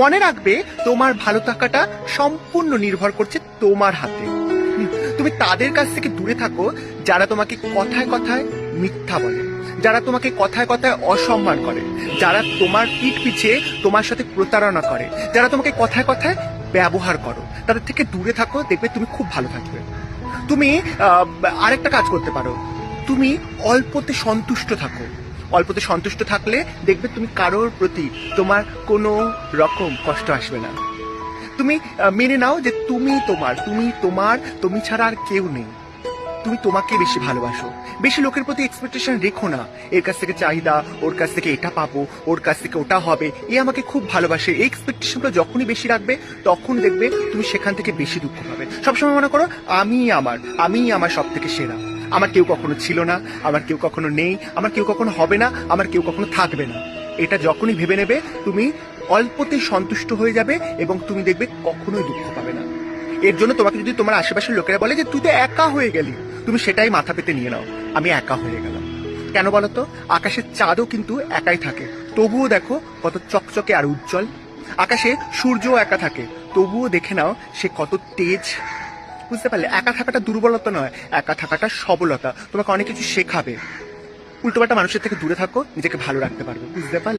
মনে রাখবে তোমার ভালো থাকাটা সম্পূর্ণ নির্ভর করছে তোমার হাতে। তুমি তাদের কাছ থেকে দূরে থাকো যারা তোমাকে কথায় কথায় মিথ্যা বলে, যারা তোমাকে কথায় কথায় অসম্মান করে, যারা তোমার পিঠ পিছে তোমার সাথে প্রতারণা করে, যারা তোমাকে কথায় কথায় ব্যবহার করো, তাদের থেকে দূরে থাকো, দেখবে তুমি খুব ভালো থাকবে। তুমি আরেকটা কাজ করতে পারো, তুমি অল্পতে সন্তুষ্ট থাকো। অল্পতে সন্তুষ্ট থাকলে দেখবে তুমি কারোর প্রতি তোমার কোনো রকম কষ্ট আসবে না। তুমি মেনে নাও যে তুমি ছাড়া আর কেউ নেই। তুমি তোমাকে বেশি ভালোবাসো, বেশি লোকের প্রতি এক্সপেকটেশন রেখো না। এর কাছ থেকে চাহিদা, ওর কাছ থেকে এটা পাবো, ওর কাছ থেকে ওটা হবে, এ আমাকে খুব ভালোবাসে, এই এক্সপেকটেশনগুলো যখনই বেশি রাখবে তখন দেখবে তুমি সেখান থেকে বেশি দুঃখ পাবে। সবসময় মনে করো আমি আমার সব থেকে সেরা। আমার কেউ কখনো ছিল না, আমার কেউ কখনো নেই, আমার কেউ কখনো হবে না, আমার কেউ কখনো থাকবে না। এটা যখনই ভেবে নেবে তুমি অল্পতে সন্তুষ্ট হয়ে যাবে এবং তুমি দেখবে কখনোই দুঃখ পাবে না। এর জন্য তোমাকে যদি তোমার আশেপাশের লোকেরা বলে যে তুই তো একা হয়ে গেলি, তুমি সেটাই মাথা পেতে নিয়ে নাও, আমি একা হয়ে গেলাম। কেন বলতো? আকাশের চাঁদও কিন্তু একাই থাকে, তবুও দেখো কত চকচকে আর উজ্জ্বল। আকাশে সূর্যও একা থাকে, তবুও দেখে নাও সে কত তেজ। বুঝতে পারলে? একা থাকাটা দুর্বলতা নয়, একা থাকাটা সবলতা। তোমাকে অনেক কিছু শেখাবে। উল্টোপাল্টা মানুষের থেকে দূরে থাকো, নিজেকে ভালো রাখতে পারবে। বুঝতে পারলে?